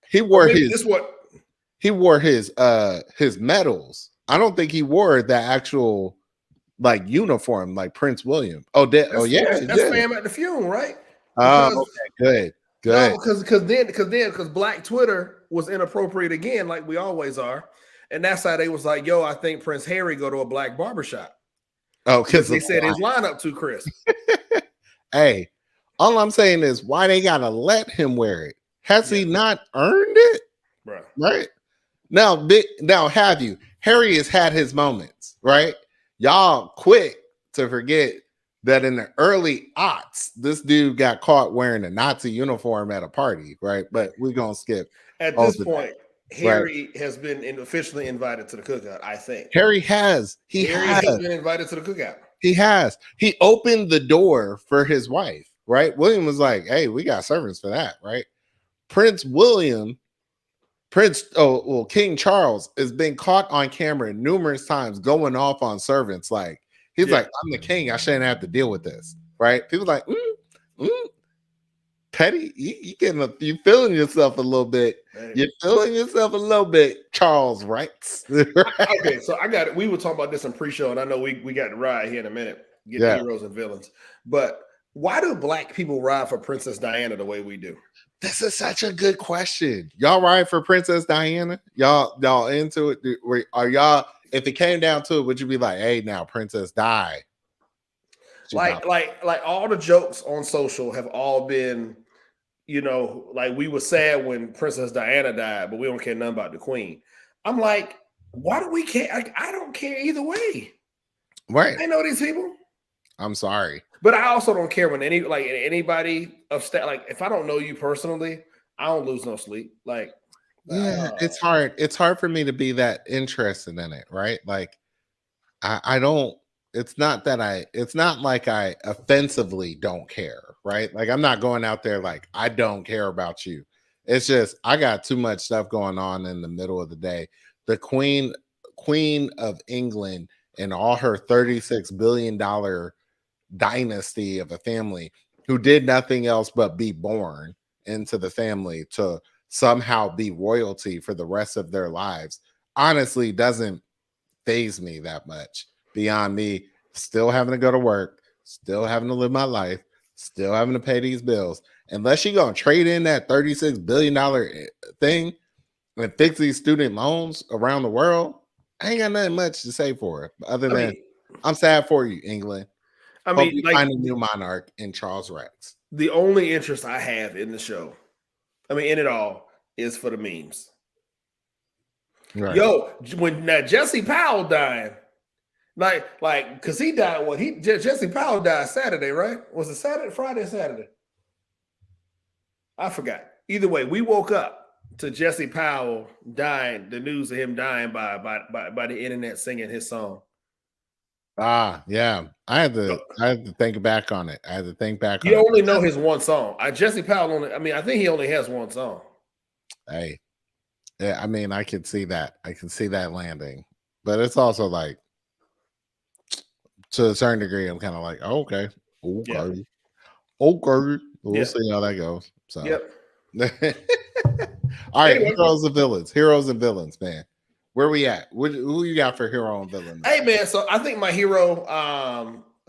He wore his. This what he wore his medals. I don't think he wore the actual like uniform like Prince William. that's fam at the funeral, right? Oh, okay, good. No, because Black Twitter was inappropriate again, like we always are, and that's how they was like, "Yo, I think Prince Harry go to a black barbershop." Oh, because they said his lineup too crisp. Hey, all I'm saying is, why they gotta let him wear it? Has he not earned it? Bro. Right now, have you? Harry has had his moments, right? Y'all quick to forget that in the early aughts, this dude got caught wearing a Nazi uniform at a party, right? But we're gonna skip. At this point, Harry has been officially invited to the cookout, I think. Harry has. Harry has been invited to the cookout. He has. He opened the door for his wife, right? William was like, hey, we got servants for that, right? King Charles has been caught on camera numerous times going off on servants. Like, he's like, I'm the king. I shouldn't have to deal with this, right? People like, petty. You feeling yourself a little bit. You're feeling yourself a little bit, Charles writes. Okay, so I got it. We were talking about this in pre-show, and I know we got to ride here in a minute. Get heroes and villains. But why do Black people ride for Princess Diana the way we do? This is such a good question. Y'all ride for Princess Diana? Y'all into it? Are y'all, if it came down to it, would you be like, hey, now Princess die? Like all the jokes on social have all been, like we were sad when Princess Diana died, but we don't care nothing about the Queen. I'm like, why do we care? I don't care either way. Right. I know these people. I'm sorry. But I also don't care when anybody of like if I don't know you personally, I don't lose no sleep. Like, it's hard. It's hard for me to be that interested in it, right? Like, I don't. It's not like I offensively don't care, right? Like, I'm not going out there like I don't care about you. It's just I got too much stuff going on in the middle of the day. The Queen of England and all her $36 billion dynasty of a family who did nothing else but be born into the family to somehow be royalty for the rest of their lives honestly doesn't faze me that much, beyond me still having to go to work, still having to live my life, still having to pay these bills. Unless you're going to trade in that $36 billion thing and fix these student loans around the world, I ain't got nothing much to say for it other than I'm sad for you, England. I mean, you find a new monarch in Charles Rex. the only interest I have in the show, I mean, in it all, is for the memes. Right. Yo, when Jesse Powell died, because he died. Jesse Powell died Saturday, right? Was it Saturday, Friday, or Saturday? I forgot. Either way, we woke up to Jesse Powell dying. The news of him dying by the internet singing his song. Yeah. I had to think back on it. I had to think back. You only know his one song. Jesse Powell I think he only has one song. Hey, yeah, I mean, I could see that. I can see that landing, but it's also like, to a certain degree, I'm kind of like, oh, okay. We'll see how that goes. So, yep. All right, anyway. Heroes and villains, man. Where we at? Who you got for hero and villain? Hey, man. So I think my hero,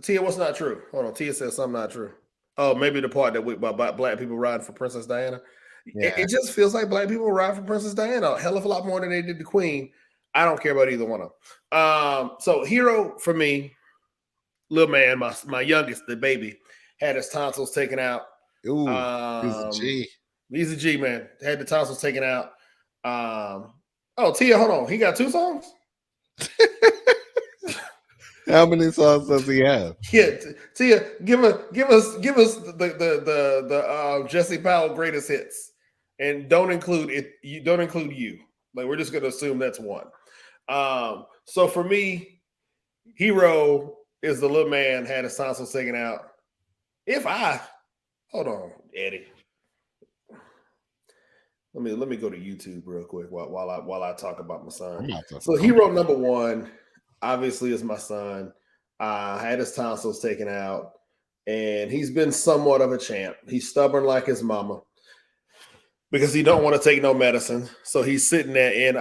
Tia, what's not true? Hold on, Tia says something not true. Oh, maybe the part that about black people riding for Princess Diana. Yeah. It just feels like black people ride for Princess Diana a hell of a lot more than they did the Queen. I don't care about either one of them. So hero for me, little man, my youngest, the baby, had his tonsils taken out. Ooh, he's a G. He's a G, man. Had the tonsils taken out. Tia, hold on. He got 2 songs? How many songs does he have? Yeah, Tia, give us the Jesse Powell greatest hits, and don't include it. You don't include you. Like, we're just gonna assume that's one. So for me, hero is the little man had his tonsils taken out. Hold on, Eddie. Let me go to YouTube real quick while I talk about my son. So hero number 1, obviously, is my son. Had his tonsils taken out, and he's been somewhat of a champ. He's stubborn like his mama because he don't want to take no medicine. So he's sitting there and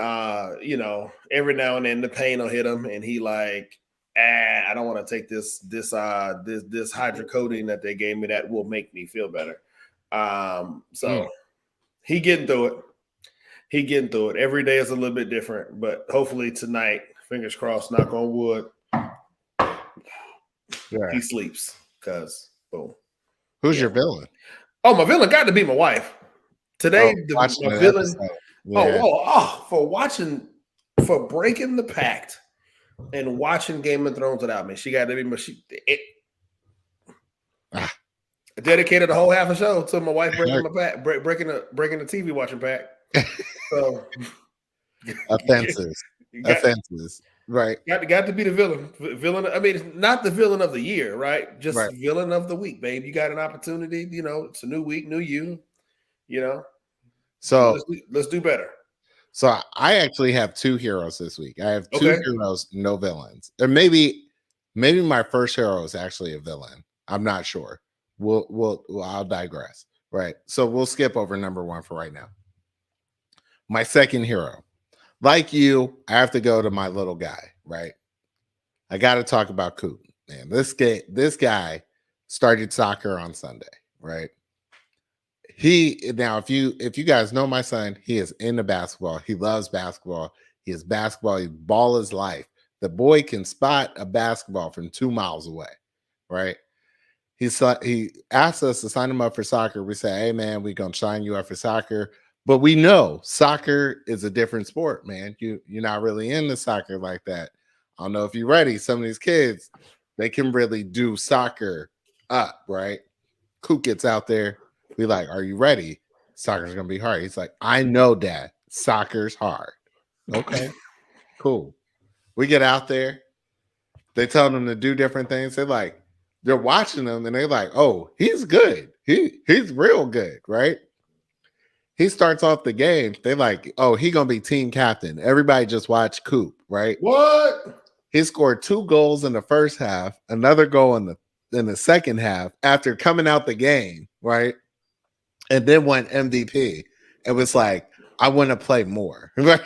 every now and then the pain will hit him, and he like, I don't want to take this hydrocodone that they gave me that will make me feel better. He getting through it. Every day is a little bit different, but hopefully tonight, fingers crossed, knock on wood, he sleeps. Because boom. Who's your villain? Oh, my villain got to be my wife. Today, my villain. For breaking the pact and watching Game of Thrones without me, she got to be I dedicated the whole half a show to my wife breaking my pack, breaking the TV watching pack. So offenses. Right. Got to be the villain. I mean, it's not the villain of the year, right? Just villain of the week, babe. You got an opportunity. It's a new week, new you. So let's do better. So I actually have 2 heroes this week. I have 2 heroes, no villains. Or maybe my first hero is actually a villain. I'm not sure. I'll digress. Right. So we'll skip over number 1 for right now. My second hero. Like you, I have to go to my little guy, right? I got to talk about Coop, man. This guy started soccer on Sunday, right? If you guys know my son, he is into basketball. He loves basketball. He is basketball. He ball his life. The boy can spot a basketball from 2 miles away, right? He asked us to sign him up for soccer. We say, hey man, we're gonna sign you up for soccer. But we know soccer is a different sport, man. You're not really into soccer like that. I don't know if you're ready. Some of these kids, they can really do soccer up, right? Coop gets out there. We like, are you ready? Soccer's going to be hard. He's like, I know, Dad. Soccer's hard. Okay, cool. We get out there. They tell them to do different things. They're watching them, and they're like, oh, he's good. He's real good, right? He starts off the game. They like, oh, he gonna be team captain. Everybody just watch Coop, right? What? He scored 2 goals in the first half, another goal in the second half after coming out the game, right? And then went MVP. It was like, I want to play more. Right?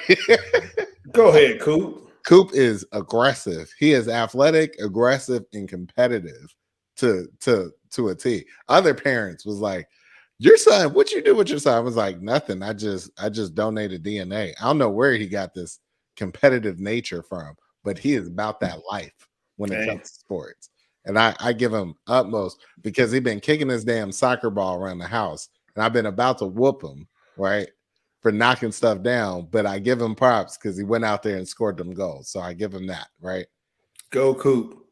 Go ahead, Coop. Coop is aggressive. He is athletic, aggressive, and competitive to a T. Other parents was like, your son, what you do with your son? I was like, nothing. I just donated DNA. I don't know where he got this competitive nature from, but he is about that life when it comes to sports. And I give him utmost because he's been kicking his damn soccer ball around the house. And I've been about to whoop him, right? For knocking stuff down. But I give him props because he went out there and scored them goals. So I give him that, right? Go Coop.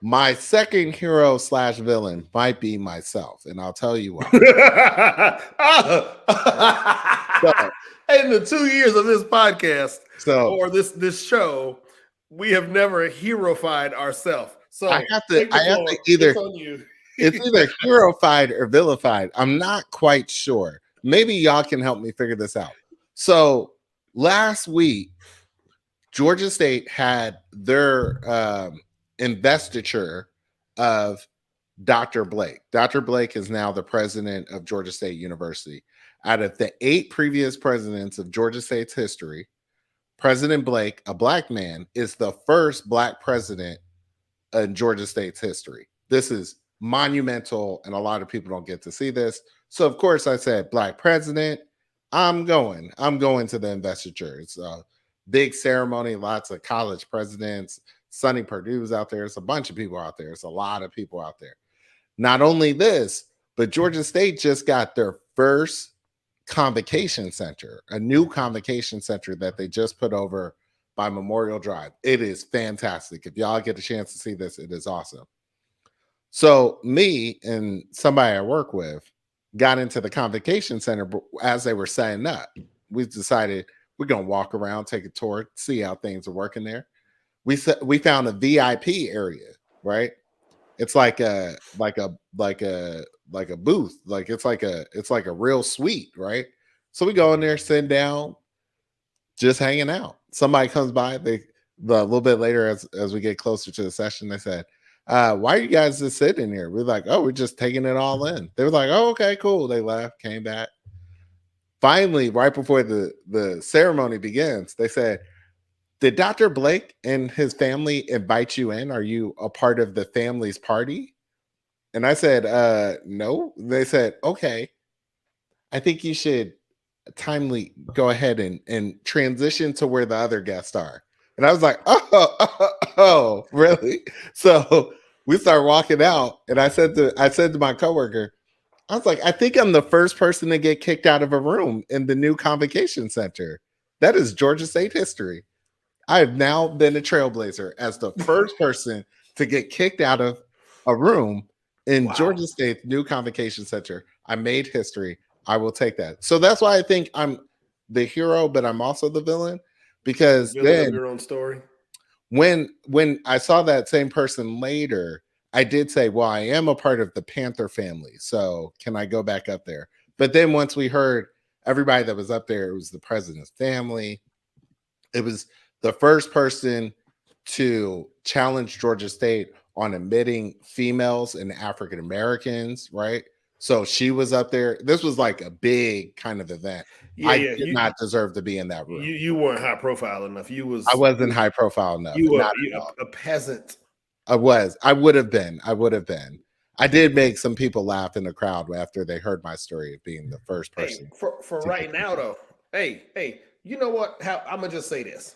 My second hero / villain might be myself. And I'll tell you why. In the 2 years of this podcast or this show, we have never heroified ourselves. So I have to either it's either heroified or vilified. I'm not quite sure. Maybe y'all can help me figure this out. So last week, Georgia State had their investiture of Dr. Blake. Dr. Blake is now the president of Georgia State University. Out of the 8 previous presidents of Georgia State's history, President Blake, a black man, is the first black president in Georgia State's history. This is monumental, and a lot of people don't get to see this. So, of course, I said, black president, I'm going to the investiture. It's a big ceremony, lots of college presidents. Sonny Perdue's out there. It's a bunch of people out there. It's a lot of people out there. Not only this, but Georgia State just got their first convocation center, a new convocation center that they just put over by Memorial Drive. It is fantastic. If y'all get a chance to see this, it is awesome. So me and somebody I work with got into the convocation center as they were setting up. We decided we're going to walk around, take a tour, see how things are working there. We found a VIP area, right? It's like a booth, like it's like a real suite, right? So we go in there, sit down, just hanging out. Somebody comes by, a little bit later as we get closer to the session, they said, why are you guys just sitting here? We're like, oh, we're just taking it all in. They were like, oh, okay, cool. They left, came back. Finally, right before the ceremony begins, they said, did Dr. Blake and his family invite you in? Are you a part of the family's party? And I said, no. They said, okay, I think you should timely go ahead and transition to where the other guests are. And I was like, oh, really? So we start walking out, and I said to my coworker, I was like, I think I'm the first person to get kicked out of a room in the new convocation center. That is Georgia State history. I have now been a trailblazer as the first person to get kicked out of a room in Georgia State's new convocation center. I made history. I will take that. So that's why I think I'm the hero, but I'm also the villain, because then your own story. When I saw that same person later, I did say, well, I am a part of the Panther family, so can I go back up there? But then once we heard everybody that was up there, it was the president's family. It was the first person to challenge Georgia State on admitting females and African Americans, right? So she was up there. This was like a big kind of event. I did not deserve to be in that room. You weren't high profile enough. I wasn't high profile enough. You were a peasant. I would have been. I did make some people laugh in the crowd after they heard my story of being the first person. Hey, for right now, though, hey, you know what? I'm gonna just say this.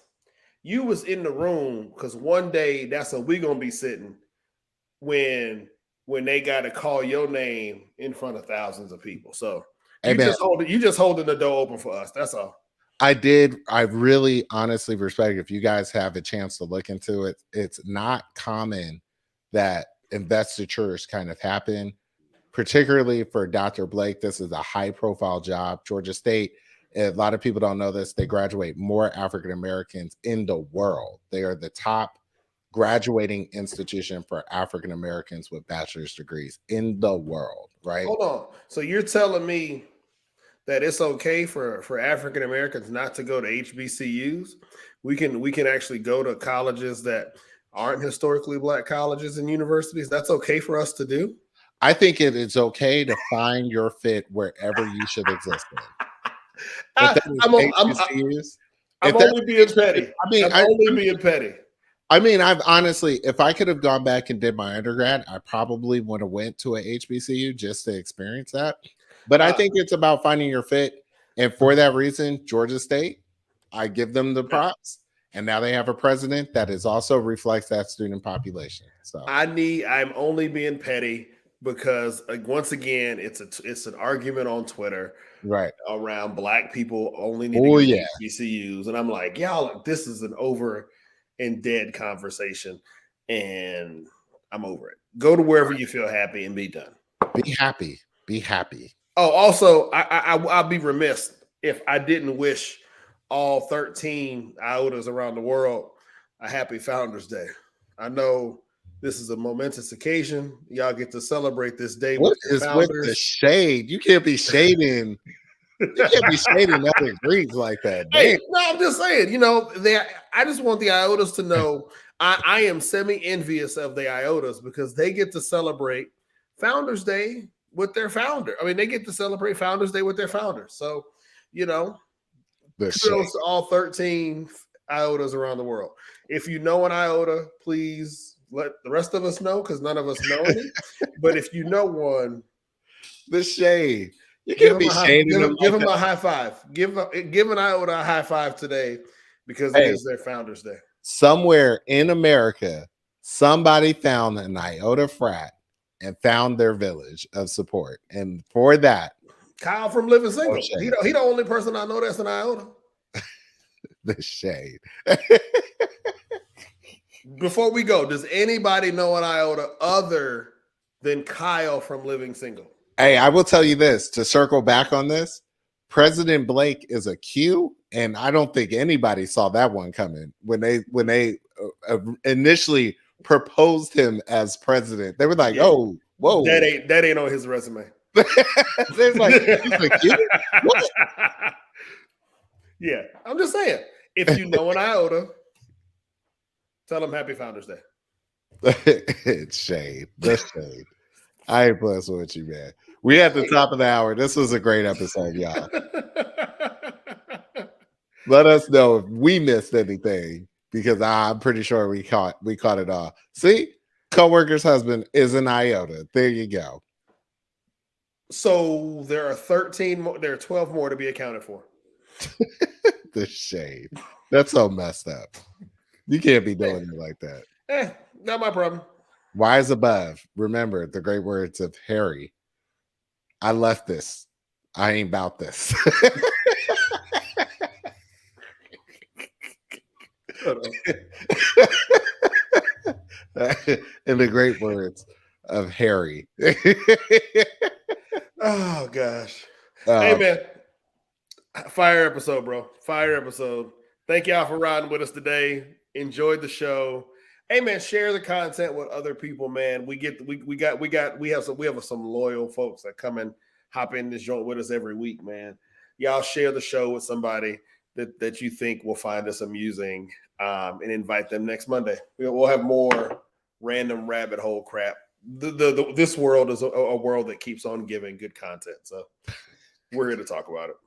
You was in the room because one day that's where we gonna be sitting when they got to call your name in front of thousands of people. So you just holding the door open for us. That's all. I really honestly respect it. If you guys have a chance to look into it, it's not common that investitures kind of happen, particularly for Dr. Blake. This is a high profile job. Georgia State, a lot of people don't know this, they graduate more African Americans in the world. They are the top graduating institution for African Americans with bachelor's degrees in the world, right? Hold on. So you're telling me that it's okay for African Americans not to go to HBCUs? We can actually go to colleges that aren't historically black colleges and universities. That's okay for us to do? I think it is okay to find your fit wherever you should exist in. I'm only being petty. I'm only being petty. I mean, I've honestly, if I could have gone back and did my undergrad, I probably would have went to a HBCU just to experience that. But I think it's about finding your fit. And for that reason, Georgia State, I give them the props. And now they have a president that is also reflects that student population. So I'm only being petty because once again, it's an argument on Twitter right. around black people only need to Oh go yeah. to HBCUs. And I'm like, y'all, this is an over and dead conversation. And I'm over it. Go to wherever you feel happy and be done. Be happy. Be happy. Oh, also, I'll be remiss if I didn't wish all 13 IOTAs around the world a happy Founders Day. I know this is a momentous occasion. Y'all get to celebrate this day What with your is with founders. the shade? You can't be shading. You can't be shading other Greeks like that. Hey, Damn. no, I'm just saying, I just want the IOTAs to know I am semi-envious of the IOTAs because they get to celebrate Founders Day with their founder. I mean, they get to celebrate Founders Day with their founders. So, The shade. kudos to all 13 IOTAs around the world. If you know an IOTA, please let the rest of us know because none of us know any. But if you know one, The shade. You give can't be him shading them. give like him that. a high five. Give an IOTA a high five today because it Hey. is their Founders Day. Somewhere in America, somebody found an iota frat and found their village of support. And for that, Kyle from Living Single. shade. He the only person I know that's an IOTA. the shade. Before we go, does anybody know an IOTA other than Kyle from Living Single? Hey, I will tell you this to circle back on this. President Blake is a Q, and I don't think anybody saw that one coming when they initially proposed him as president. They were like, Yeah. "Oh, whoa, That ain't on his resume. They're like, he's a Q? What? Yeah, I'm just saying. If you know an IOTA, tell them Happy Founders Day. It's shade. That's shade. I ain't blessed with you, man. We at the top of the hour. This was a great episode, y'all. Let us know if we missed anything because I'm pretty sure we caught it all. See, coworker's husband is an IOTA. There you go. So there are 13 more, there are 12 more to be accounted for. The shade. That's so messed up. You can't be doing it like that. Not my problem. Rise above. Remember the great words of Harry. I left this. I ain't about this. In the great words of Harry. Oh gosh. Hey man. Fire episode, bro. Fire episode. Thank y'all for riding with us today. Enjoyed the show. Hey man, share the content with other people, man. We have some loyal folks that come and hop in this joint with us every week, man. Y'all share the show with somebody that you think will find us amusing, and invite them next Monday. We'll have more random rabbit hole crap. This world is a world that keeps on giving good content, so we're here to talk about it.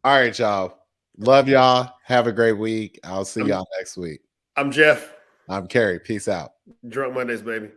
All right, y'all. Love y'all. Have a great week. I'll see y'all next week. I'm Jeff. I'm Kerry. Peace out. Drunk Mondays, baby.